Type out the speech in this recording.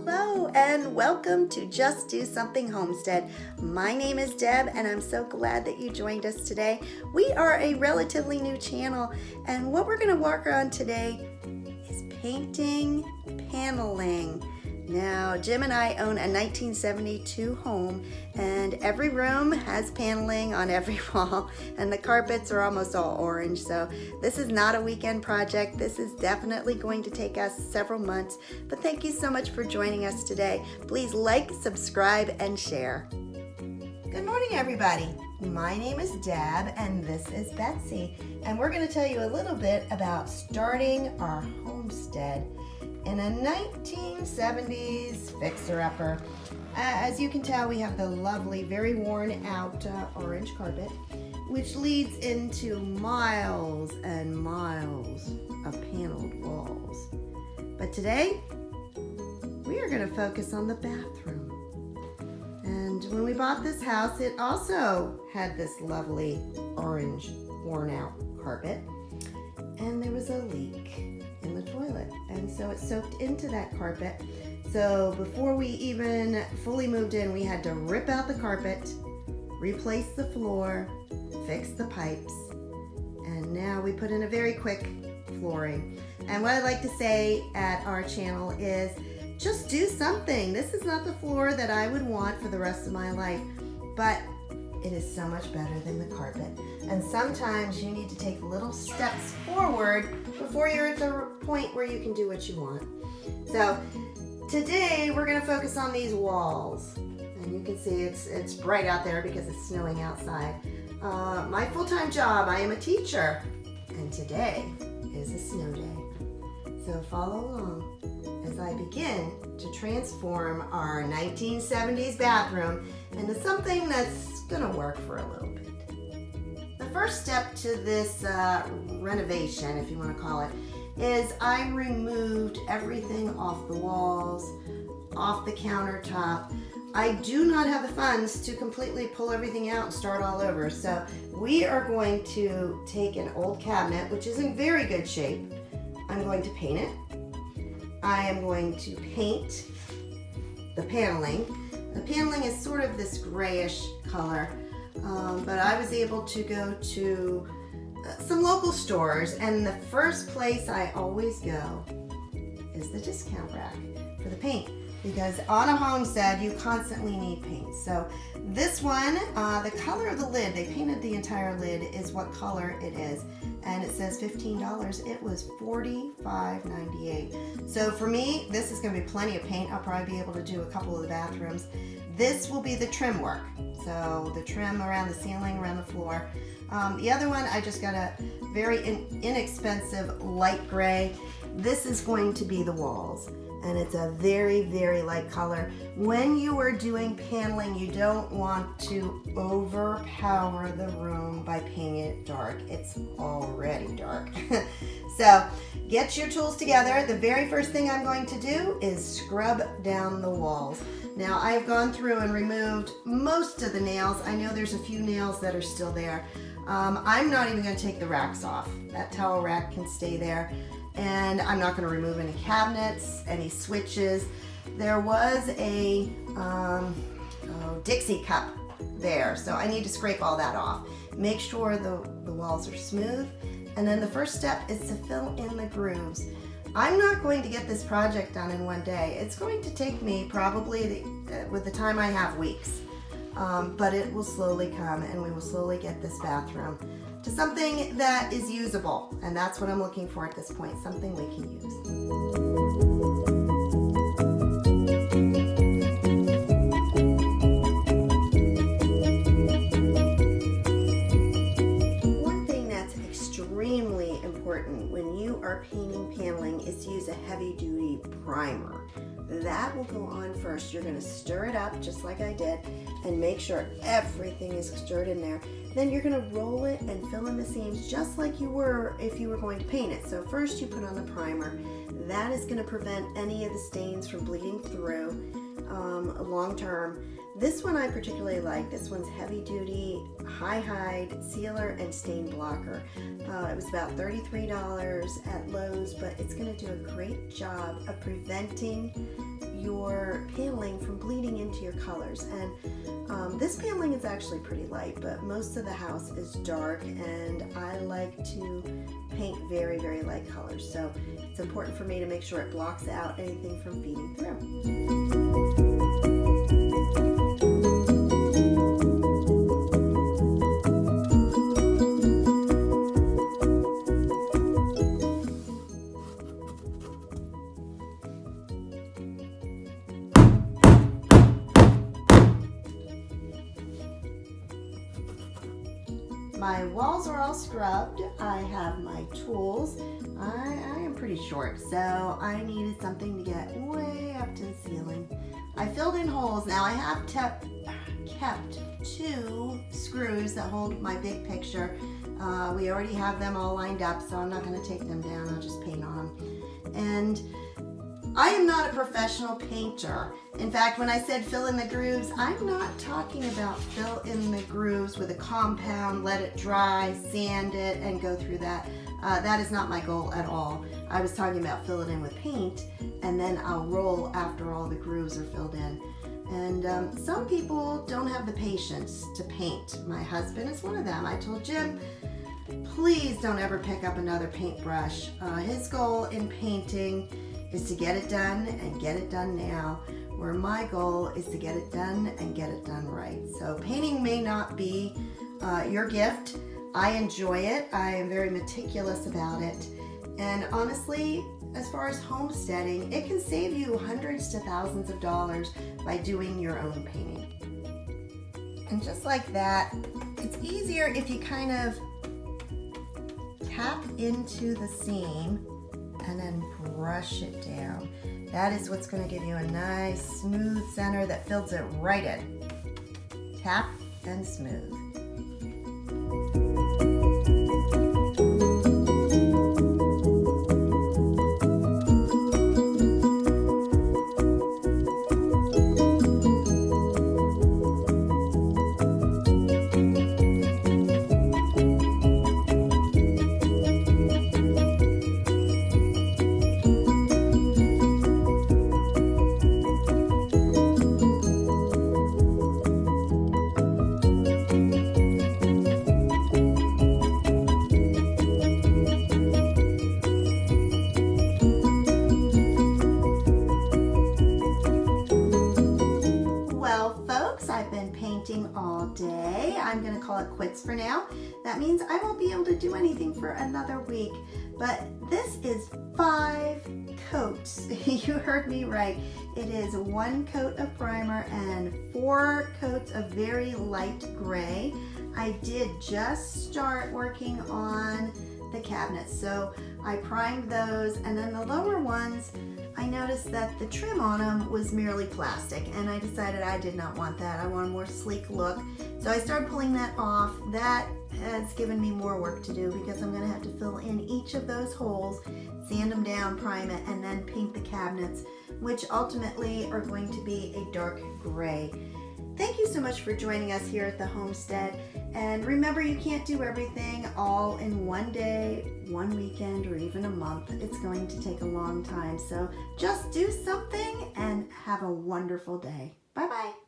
Hello and welcome to Just Do Something Homestead. My name is Deb and I'm so glad that you joined us today. We are a relatively new channel and what we're going to work on today is painting paneling. Now, Jim and I own a 1972 home and every room has paneling on every wall and the carpets are almost all orange. So this is not a weekend project. This is definitely going to take us several months. But thank you so much for joining us today. Please like, subscribe, and share. Good morning, everybody. My name is Deb and this is Betsy. And we're going to tell you a little bit about starting our homestead in a 1970s fixer-upper. As you can tell, we have the lovely, very worn out orange carpet, which leads into miles and miles of paneled walls. But today, we are going to focus on the bathroom. And when we bought this house, it also had this lovely orange worn out carpet. And there was a leak in the toilet, and so it soaked into that carpet. So before we even fully moved in, we had to rip out the carpet, replace the floor, fix the pipes, and now we put in a very quick flooring. And what I like to say at our channel is just do something. This is not the floor that I would want for the rest of my life, but it is so much better than the carpet. And sometimes you need to take little steps forward before you're at the point where you can do what you want. So today we're going to focus on these walls. And you can see it's bright out there because it's snowing outside. My full-time job, I am a teacher. And today is a snow day. So follow along as I begin to transform our 1970s bathroom into something that's gonna work for a little bit. The first step to this renovation, if you want to call it, is I removed everything off the walls, off the countertop. I do not have the funds to completely pull everything out and start all over, so we are going to take an old cabinet, which is in very good shape. I'm going to paint it. I am going to paint the paneling. The paneling is sort of this grayish color, but I was able to go to some local stores, and the first place I always go is the discount rack for the paint, because on a homestead you constantly need paint. So this one, the color of the lid, they painted the entire lid, is what color it is, and it says $15. It was $45.98. So for me, this is going to be plenty of paint. I'll probably be able to do a couple of the bathrooms. This will be the trim work, so the trim around the ceiling, around the floor. The other one, I just got a very inexpensive light gray. This is going to be the walls, and it's a very, very light color. When you are doing paneling, you don't want to overpower the room by painting it dark. It's already dark. So get your tools together. The very first thing I'm going to do is scrub down the walls. Now, I have gone through and removed most of the nails. I know there's a few nails that are still there. I'm not even going to take the racks off. That towel rack can stay there. And I'm not going to remove any cabinets, any switches. There was a Dixie cup there, so I need to scrape all that off. Make sure the walls are smooth. And then the first step is to fill in the grooves. I'm not going to get this project done in one day. It's going to take me probably, with the time I have, weeks. But it will slowly come, and we will slowly get this bathroom to something that is usable. And that's what I'm looking for at this point, something we can use. When you are painting paneling is to use a heavy-duty primer. That will go on first. You're going to stir it up just like I did and make sure everything is stirred in there. Then you're going to roll it and fill in the seams just like you were if you were going to paint it. So first you put on the primer. That is going to prevent any of the stains from bleeding through long term. This one I particularly like. This one's heavy duty, high hide, sealer and stain blocker. It was about $33 at Lowe's, but it's going to do a great job of preventing your paneling from bleeding into your colors. And this paneling is actually pretty light, but most of the house is dark, and I like to paint very, very light colors. So it's important for me to make sure it blocks out anything from feeding through. My walls are all scrubbed. I have my tools. I am pretty short, so I needed something to get way up to the ceiling. I filled in holes. Now I have kept 2 screws that hold my big picture. We already have them all lined up, so I'm not going to take them down. I'll just paint on them. And I am not a professional painter. In fact, when I said fill in the grooves, I'm not talking about fill in the grooves with a compound, let it dry, sand it, and go through that. That is not my goal at all. I was talking about fill it in with paint, and then I'll roll after all the grooves are filled in. And some people don't have the patience to paint. My husband is one of them. I told Jim, please don't ever pick up another paintbrush. His goal in painting is to get it done and get it done now, where my goal is to get it done and get it done right. So painting may not be your gift. I enjoy it. I am very meticulous about it. And honestly, as far as homesteading, it can save you hundreds to thousands of dollars by doing your own painting. And just like that, it's easier if you kind of tap into the seam and then brush it down. That is what's going to give you a nice smooth center that fills it right in. Tap and smooth. All day. I'm going to call it quits for now. That means I won't be able to do anything for another week, but this is 5 coats. You heard me right. It is 1 coat of primer and 4 coats of very light gray. I did just start working on the cabinets, so I primed those, and then the lower ones, I noticed that the trim on them was merely plastic, and I decided I did not want that. I want a more sleek look. So I started pulling that off. That has given me more work to do because I'm going to have to fill in each of those holes, sand them down, prime it, and then paint the cabinets, which ultimately are going to be a dark gray. Thank you so much for joining us here at the homestead. And remember, you can't do everything all in one day, one weekend, or even a month. It's going to take a long time. So just do something and have a wonderful day. Bye-bye.